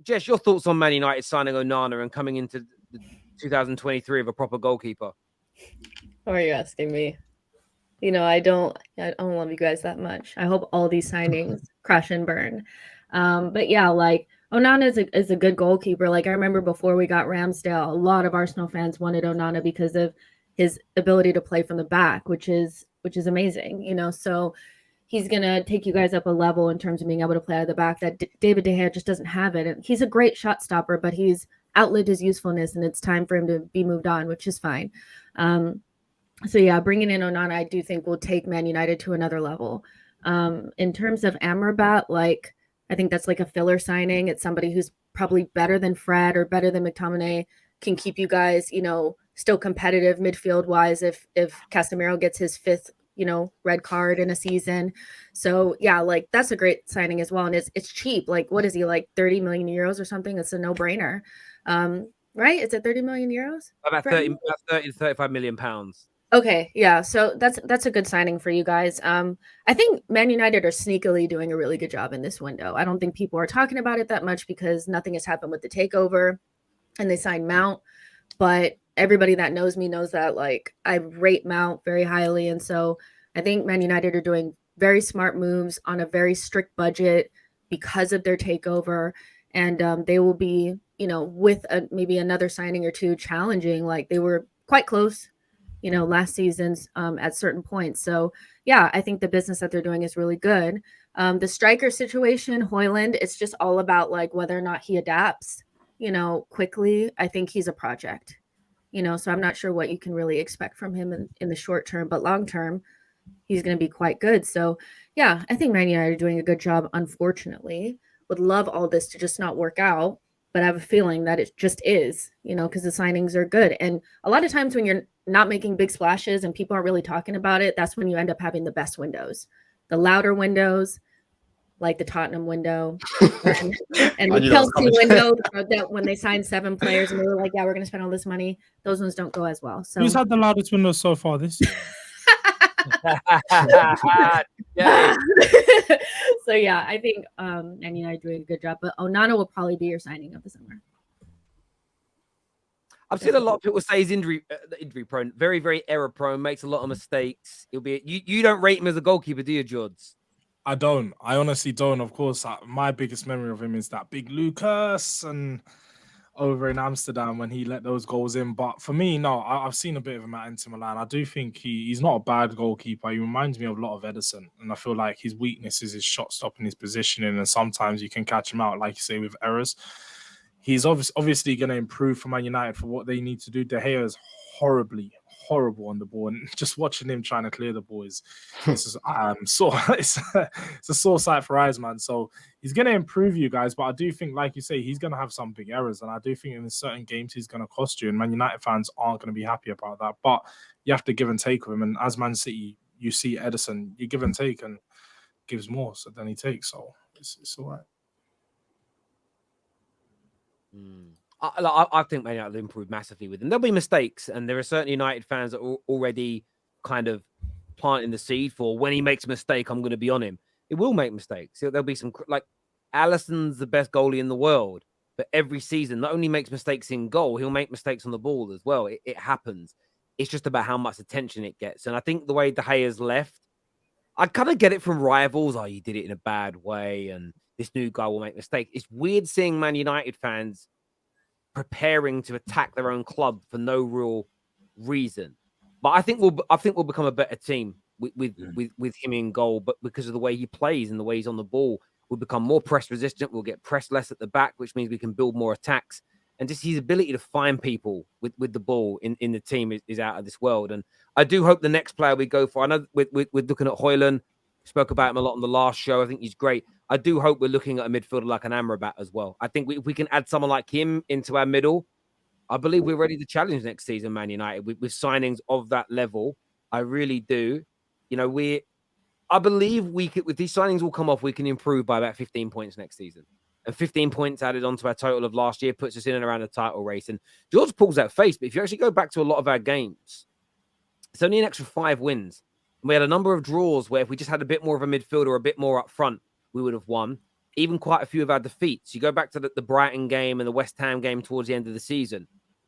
Jess, your thoughts on Man United signing Onana and coming into 2023 of a proper goalkeeper? What are you asking me? I don't love you guys that much. I hope all these signings crash and burn. But yeah, like Onana is a good goalkeeper. Like I remember before we got Ramsdale, a lot of Arsenal fans wanted Onana because of his ability to play from the back, which is amazing. So he's gonna take you guys up a level in terms of being able to play out of the back. That David De Gea just doesn't have it, and he's a great shot stopper, but he's outlived his usefulness, and it's time for him to be moved on, which is fine. So yeah, bringing in Onana, I do think will take Man United to another level. In terms of Amrabat, like I think that's like a filler signing. It's somebody who's probably better than Fred or better than McTominay, can keep you guys, still competitive midfield wise if Casemiro gets his fifth, red card in a season. So yeah, like that's a great signing as well. And it's cheap. Like what is he, like 30 million euros or something? It's a no-brainer. Right? It's at 30 million euros? About 30 to 35 million pounds. Okay, yeah. So that's a good signing for you guys. I think Man United are sneakily doing a really good job in this window. I don't think people are talking about it that much because nothing has happened with the takeover and they signed Mount, but everybody that knows me knows that like I rate Mount very highly, and so I think Man United are doing very smart moves on a very strict budget because of their takeover, and they will be, with maybe another signing or two challenging. Like they were quite close last season's at certain points. So yeah, I think the business that they're doing is really good. The striker situation, Højlund, it's just all about like whether or not he adapts, quickly. I think he's a project, so I'm not sure what you can really expect from him in the short term, but long term, he's going to be quite good. So yeah, I think Man United are doing a good job. Unfortunately, would love all this to just not work out, but I have a feeling that it just is, because the signings are good. And a lot of times when you're not making big splashes and people aren't really talking about it, that's when you end up having the best windows, the louder windows, like the Tottenham window and the Chelsea window, that when they signed 7 players and they were like, yeah, we're going to spend all this money. Those ones don't go as well. So who's had the loudest window so far this year? So yeah, I think Man United doing a good job, but Onana will probably be your signing of the summer. I've seen a lot of people say he's injury prone, very, very error prone, makes a lot of mistakes. He'll be you don't rate him as a goalkeeper, do you, George? I don't. I honestly don't. Of course, my biggest memory of him is that big Lucas and over in Amsterdam when he let those goals in. But for me, no, I've seen a bit of him at Inter Milan. I do think he's not a bad goalkeeper. He reminds me of a lot of Ederson. And I feel like his weakness is his shot stopping, his positioning. And sometimes you can catch him out, like you say, with errors. He's obviously going to improve for Man United for what they need to do. De Gea is horrible on the ball, and just watching him trying to clear the ball it's a sore sight for eyes, man. So he's going to improve you guys, but I do think, like you say, he's going to have some big errors, and I do think in certain games he's going to cost you, and Man United fans aren't going to be happy about that. But you have to give and take with him, and as Man City, you see Ederson, you give and take, and gives more so than he takes. So it's all right. I think Man United will improve massively with him. There'll be mistakes, and there are certain United fans that are already kind of planting the seed for when he makes a mistake, I'm going to be on him. He will make mistakes. There'll be some, like Alisson's the best goalie in the world, but every season not only makes mistakes in goal, he'll make mistakes on the ball as well. It happens. It's just about how much attention it gets. And I think the way De Gea's left, I kind of get it from rivals. Oh, you did it in a bad way, and this new guy will make mistakes. It's weird seeing Man United fans preparing to attack their own club for no real reason. But I think we'll become a better team with him in goal. But because of the way he plays and the way he's on the ball, we'll become more press resistant. We'll get pressed less at the back, which means we can build more attacks. And just his ability to find people with the ball in the team is out of this world. And I do hope the next player we go for, I know we're looking at Højlund. Spoke about him a lot on the last show. I think he's great. I do hope we're looking at a midfielder like an Amrabat as well. I think if we can add someone like him into our middle, I believe we're ready to challenge next season, Man United, with signings of that level. I really do. I believe with these signings will come off, we can improve by about 15 points next season. And 15 points added onto our total of last year puts us in and around the title race. And George pulls that face, but if you actually go back to a lot of our games, it's only an extra 5 wins. We had a number of draws where if we just had a bit more of a midfielder, a bit more up front, we would have won. even quite a few of our defeats. You go back to the Brighton game and the West Ham game towards the end of the season.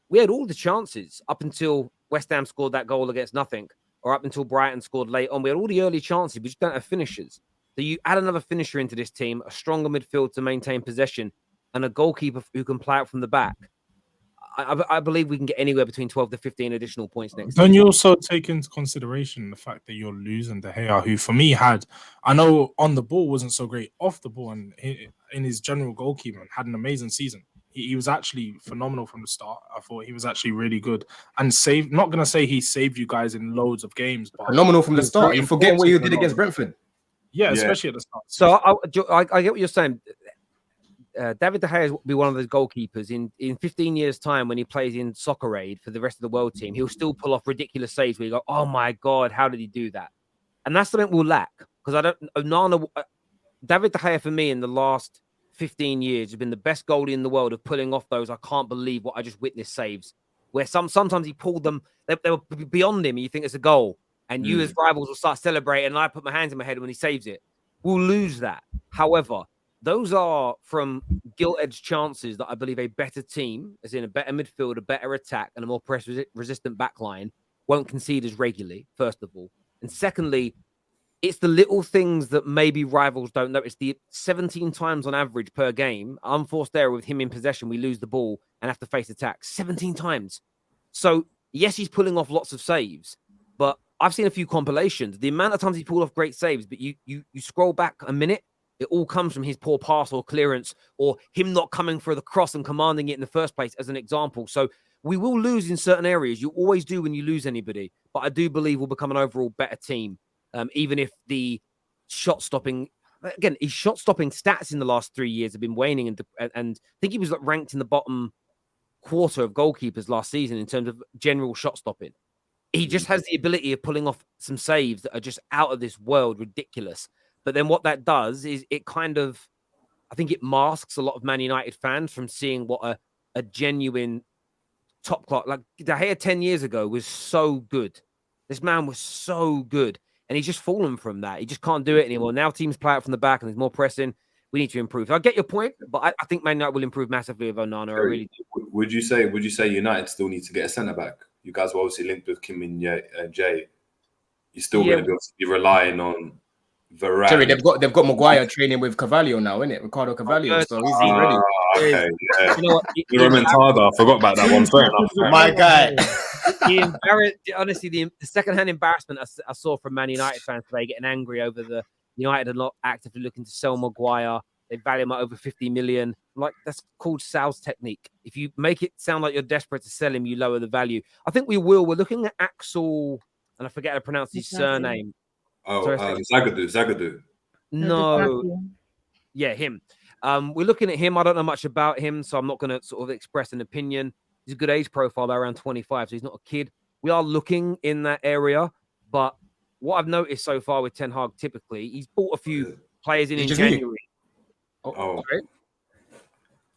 We had all the chances up until West Ham scored that goal against nothing, or up until Brighton scored late on. We had all the early chances. We just don't have finishers. So you add another finisher into this team, a stronger midfield to maintain possession, and a goalkeeper who can play out from the back. I believe we can get anywhere between 12 to 15 additional points next Don't season. you also take into consideration the fact that you're losing De Gea, who for me I know on the ball wasn't so great, off the ball and in his general goalkeeping had an amazing season. He was actually phenomenal from the start. I thought he was actually really good and saved. Not gonna say he saved you guys in loads of games, but phenomenal from the start. You forget what you did against Brentford. Yeah, especially at the start. So I get what you're saying. David De Gea will be one of those goalkeepers in 15 years' time when he plays in Soccer Aid for the rest of the world team. He'll still pull off ridiculous saves where you go, oh my God, how did he do that? And that's something we'll lack because David De Gea for me in the last 15 years has been the best goalie in the world of pulling off those I can't believe what I just witnessed saves where sometimes he pulled them, they were beyond him and you think it's a goal and you as rivals will start celebrating and I put my hands in my head when he saves it. We'll lose that. However, those are from gilt-edged chances that I believe a better team, as in a better midfield, a better attack, and a more press-resistant backline, won't concede as regularly, first of all. And secondly, it's the little things that maybe rivals don't notice. The 17 times on average per game, unforced error with him in possession, we lose the ball and have to face attacks 17 times. So, yes, he's pulling off lots of saves, but I've seen a few compilations. The amount of times he pulled off great saves, but you scroll back a minute, it all comes from his poor pass or clearance or him not coming for the cross and commanding it in the first place, as an example. So we will lose in certain areas. You always do when you lose anybody. But I do believe we'll become an overall better team, even if the shot-stopping... Again, his shot-stopping stats in the last 3 years have been waning. And I think he was ranked in the bottom quarter of goalkeepers last season in terms of general shot-stopping. He just has the ability of pulling off some saves that are just out of this world, ridiculous. But then what that does is it kind of, I think it masks a lot of Man United fans from seeing what a genuine top class, like De Gea 10 years ago was so good. This man was so good. And he's just fallen from that. He just can't do it anymore. Now teams play out from the back and there's more pressing. We need to improve. So I get your point, but I think Man United will improve massively with Onana. I really do. Would you say United still need to get a centre-back? You guys were obviously linked with Kim and Jay. You're still going to be relying on Varane. Terry, they've got Maguire training with Carvalho now, isn't it? Ricardo Carvalho. So he's ready. Okay, yeah. You know what? I forgot about that one. Fair enough. My guy. Honestly, the second-hand embarrassment I saw from Man United fans today getting angry over the United are not actively looking to sell Maguire. They value him at over 50 million. Like, that's called sales technique. If you make it sound like you're desperate to sell him, you lower the value. I think we will. We're looking at Axel, and I forget how to pronounce his surname. Zagadou. No. Yeah, him. We're looking at him. I don't know much about him, so I'm not going to sort of express an opinion. He's a good age profile, around 25, so he's not a kid. We are looking in that area, but what I've noticed so far with Ten Hag, typically, he's bought a few players in January. Oh.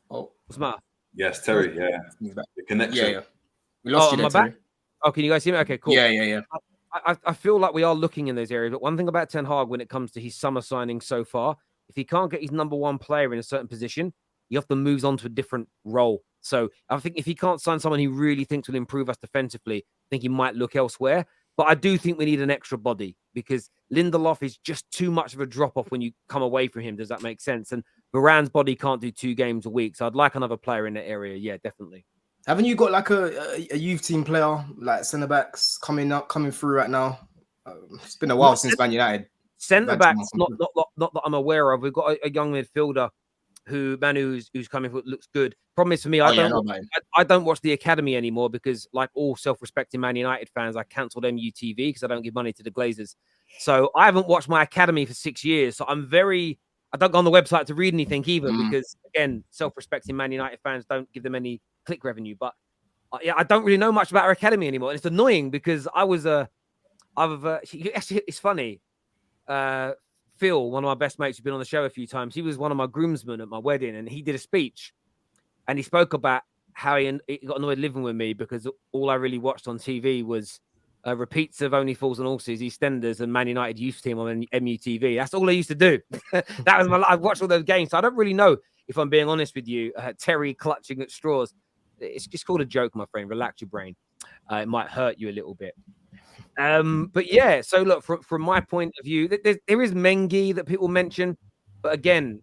What's the matter? Yes, Terry, yeah. The connection. Yeah. We lost you there, Terry. Oh, can you guys see me? Okay, cool. Yeah. I feel like we are looking in those areas, but one thing about Ten Hag when it comes to his summer signings so far, if he can't get his number one player in a certain position, he often moves on to a different role. So I think if he can't sign someone he really thinks will improve us defensively, I think he might look elsewhere. But I do think we need an extra body because Lindelof is just too much of a drop-off when you come away from him. Does that make sense? And Varane's body can't do 2 games a week. So I'd like another player in that area. Yeah, definitely. Haven't you got like a youth team player, like centre-backs coming through right now? It's been a while since Man United. Centre-backs, not that I'm aware of. We've got a young midfielder who's coming for, looks good. Problem is for me, I don't watch the academy anymore because, like all self-respecting Man United fans, I cancelled MUTV because I don't give money to the Glazers. So I haven't watched my academy for 6 years. So I don't go on the website to read anything either because, again, self-respecting Man United fans don't give them any click revenue. But I don't really know much about our academy anymore. And it's annoying because it's funny. Phil, one of my best mates who's been on the show a few times, he was one of my groomsmen at my wedding and he did a speech and he spoke about how he got annoyed living with me because all I really watched on TV was repeats of Only Fools and Horses, EastEnders, and Man United youth team on MUTV. That's all I used to do. That was my life. I watched all those games. So I don't really know, if I'm being honest with you, Terry clutching at straws. It's just called a joke, my friend. Relax your brain. It might hurt you a little bit. But yeah, so look, from my point of view, there is Mengi that people mention. But again,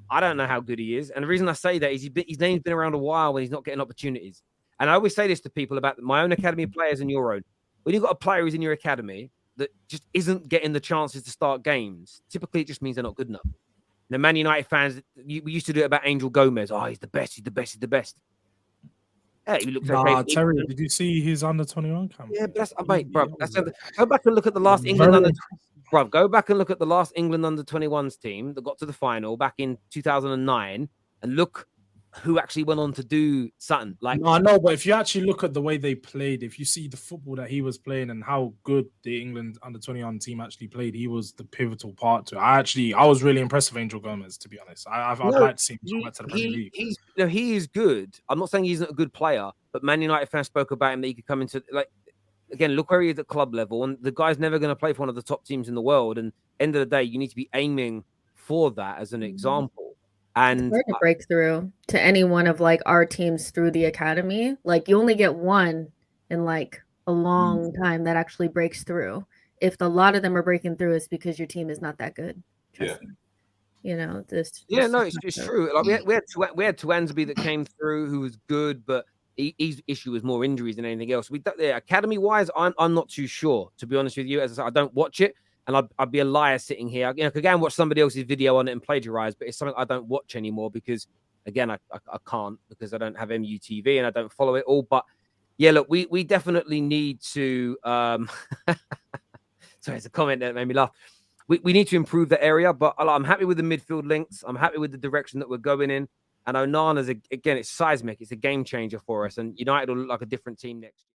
I don't know how good he is. And the reason I say that is his name's been around a while and he's not getting opportunities. And I always say this to people about my own academy players and your own. When you've got a player who's in your academy that just isn't getting the chances to start games, typically it just means they're not good enough. The Man United fans, we used to do it about Angel Gomez. Oh, he's the best. He's the best. He's the best. Yeah, he looks okay. Terry, did you see his under 21 campaign? Yeah, but that's mate, bro. Go back and look at the last England under. Bro, go back and look at the last England under 21s team that got to the final back in 2009, and look who actually went on to do something. Like, no, I know, but if you actually look at the way they played, if you see the football that he was playing and how good the England under 21 team actually played, he was the pivotal part to it. I was really impressed with Angel Gomez, to be honest. I'd like to see him come back to the Premier League. He is good. I'm not saying he's not a good player, but Man United fans spoke about him that he could come into, like, again, look where he is at club level, and the guy's never going to play for one of the top teams in the world. And end of the day, you need to be aiming for that as an example. And it's hard to break through to any one of like our teams through the academy. Like you only get one in like a long time that actually breaks through. If a lot of them are breaking through, it's because your team is not that good. Yeah. You know, this. It's true. Like we had Tuanzebe that came through who was good, but his issue was more injuries than anything else. Academy wise, I'm not too sure, to be honest with you. As I said, I don't watch it. And I'd be a liar sitting here. I could go and watch somebody else's video on it and plagiarize, but it's something I don't watch anymore because, again, I can't, because I don't have MUTV and I don't follow it all. But yeah, look, we definitely need to. Sorry, it's a comment that made me laugh. We need to improve the area, but I'm happy with the midfield links. I'm happy with the direction that we're going in. And Onana's again, it's seismic. It's a game changer for us, and United will look like a different team next year.